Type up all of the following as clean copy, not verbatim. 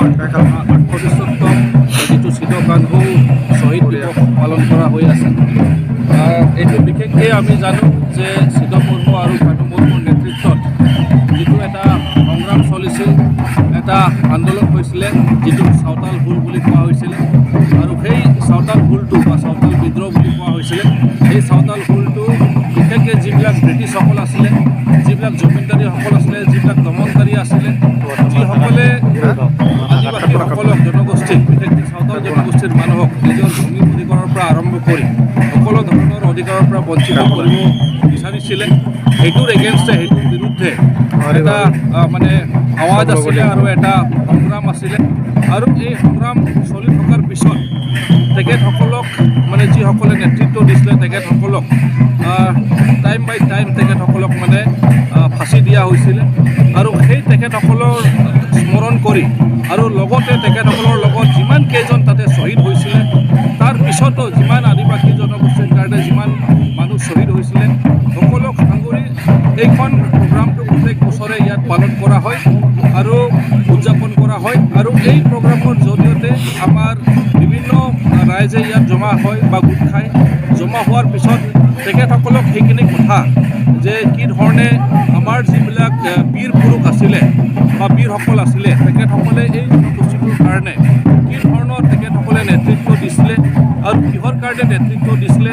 48তম যিটো চিদকানহু শ্বহীদ দিৱস পালন কৰা হৈ আছে। এইটো বিশেষকৈ আমি জানো যে চিদ মুৰ্মু আৰু কানু মুৰ্মুৰ নেতৃত্বত যিটো এটা সংগ্ৰাম চলিছিল, এটা আন্দোলন হৈছিলে যিটো চাওতাল হুল বুলি কোৱা হৈছিলে, আৰু সেই চাওতাল হুলটো বা চাওতাল বিদ্ৰোহ বুলি কোৱা হৈছিলে। সেই চাওতাল হুলটো বিশেষকৈ যিবিলাক ব্ৰিটিছসকল আছিলে, যিবিলাক জমিনদাৰীসকল আছিলে, যিবিলাক দমনকাৰী আছিলে, যিসকলে আদিবাসীসকলক জনগোষ্ঠীক বিশেষকৈ চাওতাল জনগোষ্ঠীৰ মানুহক নিজৰ ভূমি অধিকাৰৰ পৰা আৰম্ভ কৰি সকলো ধৰণৰ অধিকাৰৰ পৰা বঞ্চিত কৰিব বিচাৰিছিলে, সেইটোৰ এগেইনষ্টে, সেইটোৰ বিৰুদ্ধে এটা মানে আৱাজ আছিলে আৰু এটা সংগ্ৰাম আছিলে। আৰু এই সংগ্ৰাম চলি থকাৰ পিছত তেখেতসকলক মানে যিসকলে নেতৃত্ব দিছিলে তেখেতসকলক টাইম বাই টাইম তেখেতসকলক মানে ফাঁচি দিয়া হৈছিলে। আৰু সেই তেখেতসকলৰ স্মৰণ কৰি আৰু লগতে তেখেতসকলৰ লগত যিমান কেইজন তাতে শ্বহীদ হৈছিলে, তাৰ পিছতো যিমান আদিবাসী জনগোষ্ঠীৰ কাৰণে যিমান মানুহ শ্বহীদ হৈছিলে, সকলোক সাঙুৰি এইখন প্ৰগ্ৰামটো প্ৰত্যেক বছৰে ইয়াত পালন কৰা হয় আৰু উদযাপন কৰা হয়। আৰু এই প্ৰগ্ৰামৰ জৰিয়তে আমাৰ বিভিন্ন ৰাইজে ইয়াত জমা হয় বা গোট খায়। জমা হোৱাৰ পিছত তেখেতসকলক সেইখিনি কথা যে কি ধৰণে আমাৰ যিবিলাক বীৰ পুৰুষ আছিলে বা বীৰসকল আছিলে, তেখেতসকলে এই জনগোষ্ঠীটোৰ কাৰণে কি ধৰণৰ তেখেতসকলে নেতৃত্ব দিছিলে আৰু কিহৰ কাৰণে নেতৃত্ব দিছিলে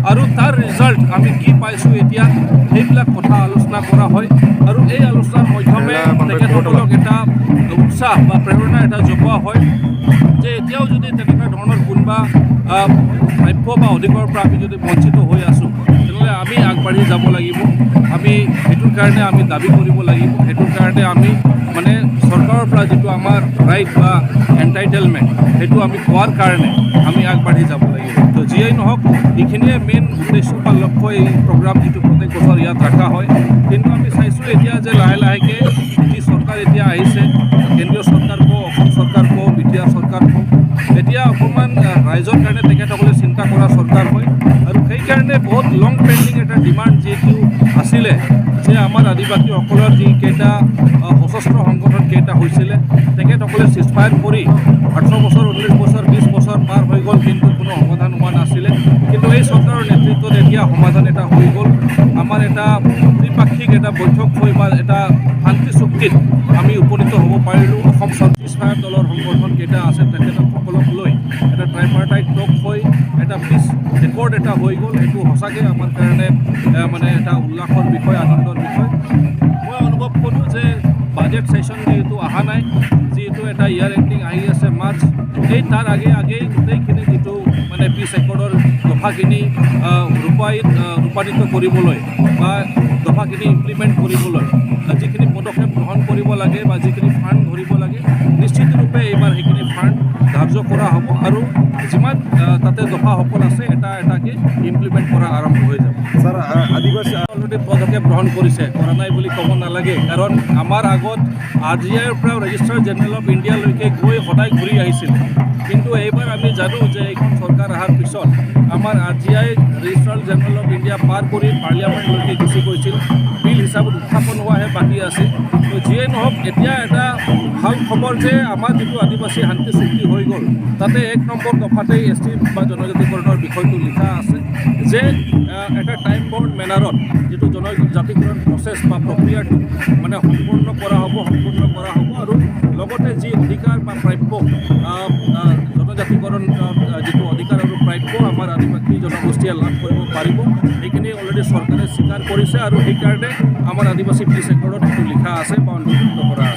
আৰু তাৰ ৰিজাল্ট আমি কি পাইছোঁ এতিয়া, সেইবিলাক কথা আলোচনা কৰা হয়। আৰু এই আলোচনাৰ মাধ্যমে তেখেতসকলক এটা উৎসাহ বা প্ৰেৰণা এটা জগোৱা হয় যে এতিয়াও যদি তেনেকুৱা ধৰণৰ কোনোবা প্ৰাপ্য বা অধিকাৰৰ পৰা আমি যদি বঞ্চিত হৈ আছোঁ, তেনেহ'লে আমি আগবাঢ়ি যাব লাগিব। আমি সেইটোৰ কাৰণে আমি দাবী কৰিব লাগিব। সেইটোৰ কাৰণে আমি মানে চৰকাৰৰ পৰা যিটো আমাৰ ৰাইট বা এণ্টাইটেলমেণ্ট, সেইটো আমি পোৱাৰ কাৰণে আমি আগবাঢ়ি যাব লাগিব। তো যিয়েই নহওক, এইখিনিয়ে মেইন উদ্দেশ্য বা লক্ষ্য এই প্ৰগ্ৰাম যিটো প্ৰত্যেক বছৰ ইয়াত ৰখা হয়। কিন্তু আমি চাইছোঁ এতিয়া যে লাহে লাহেকৈ যি চৰকাৰ এতিয়া আহিছে, কেন্দ্ৰীয় চৰকাৰ কওঁ, অসম চৰকাৰ কওঁ, বিটিআৰ চৰকাৰ কওঁ, এতিয়া অকণমান ৰাইজৰ কাৰণে তেখেতসকলে চিন্তা কৰা চৰকাৰ হয়। আৰু সেইকাৰণে বহুত লং পেণ্ডিং এটা ডিমাণ্ড যিটো আছিলে যে আমাৰ আদিবাসীসকলৰ যিকেইটা সশস্ত্ৰ সংগঠন কেইটা হৈছিলে, তেখেতসকলে চিজফায়াৰ কৰি 18 বছৰ, 19 বছৰ, 20 বছৰ পাৰ হৈ গ'ল, কিন্তু কোনো সমাধান হোৱা নাছিলে। কিন্তু এই চৰকাৰৰ নেতৃত্বত এতিয়া সমাধান এটা হৈ গ'ল। আমাৰ এটা ত্ৰিপাক্ষিক এটা বৈঠক হৈ বা এটা শান্তি চুক্তিত আমি উপনীত হ'ব পাৰিলোঁ। অসম চিজফায়াৰ দলৰ সংগঠন কেইটা আছে তেখেতসকলক লৈ এটা ট্ৰাইপাৰ্টাইট টক হৈ এটা পিচ ৰেকৰ্ড এটা হৈ গ'ল। সেইটো সঁচাকৈ আমাৰ কাৰণে মানে এটা উল্লাসৰ বিষয়, আনন্দৰ বিষয়। মই অনুভৱ কৰোঁ যে বাজেট ছেশ্যন যিহেতু অহা নাই, যিহেতু এটা ইয়াৰ এণ্ডিং আহি আছে মাৰ্চ, সেই তাৰ আগেই গোটেইখিনি যিটো মানে পিচ ৰেকৰ্ডৰ দফাখিনি ৰূপায়িত কৰিবলৈ বা দফাখিনি ইমপ্লিমেণ্ট কৰিবলৈ যিখিনি পদক্ষেপ গ্ৰহণ কৰিব লাগে বা যিখিনি ফাণ্ড ধৰিব লাগে, নিশ্চিতৰূপে এইবাৰ সেইখিনি ফাণ্ড ধাৰ্য কৰা হ'ব আৰু যিমান তাতে দফাসকল আছে এটা এটাকৈ ইমপ্লিমেণ্ট কৰা আৰম্ভ হৈ যাব। স্যাৰ আদিবাসী অলৰেডি পদক্ষেপ গ্ৰহণ কৰিছে, কৰা নাই বুলি ক'ব নালাগে। কাৰণ আমাৰ আগত RGIৰ পৰা ৰেজিষ্ট্ৰাৰ জেনেৰেল অফ ইণ্ডিয়ালৈকে গৈ সদায় ঘূৰি আহিছিল। কিন্তু এইবাৰ আমি জানো যে এইখন চৰকাৰ অহাৰ পিছত আমাৰ RGI registrar general of India পাৰ কৰি পাৰ্লিয়ামেণ্টলৈকে গুচি গৈছিল। বিল হিচাপত উত্থাপন হোৱাহে বাকী আছিল। তো যিয়েই নহওক, এতিয়া এটা ভাল খবৰ যে আমাৰ যিটো আদিবাসী শান্তি চুক্তি হৈ গ'ল, তাতে 1 নম্বৰ দফাতেই ST বা জনজাতিকৰণৰ বিষয়টো লিখা আছে যে এটা টাইম বাউণ্ড মেনাৰত যিটো জনজাতিকৰণ প্ৰচেছ বা প্ৰক্ৰিয়াটো মানে সম্পূৰ্ণ কৰা হ'ব আৰু লগতে যি অধিকাৰ বা প্ৰাপ্য জনজাতিকৰণ যিটো অধিকাৰ আৰু প্ৰাপ্য আমাৰ আদিবাসী জনগোষ্ঠীয়ে লাভ কৰিব পাৰিব, সেইখিনি অলৰেডি চৰকাৰে স্বীকাৰ কৰিছে। আৰু সেইকাৰণে আমাৰ আদিবাসী পিচ ৰেকৰ্ডত সেইটো লিখা আছে বা অন্তৰ্ভুক্ত কৰা আছে।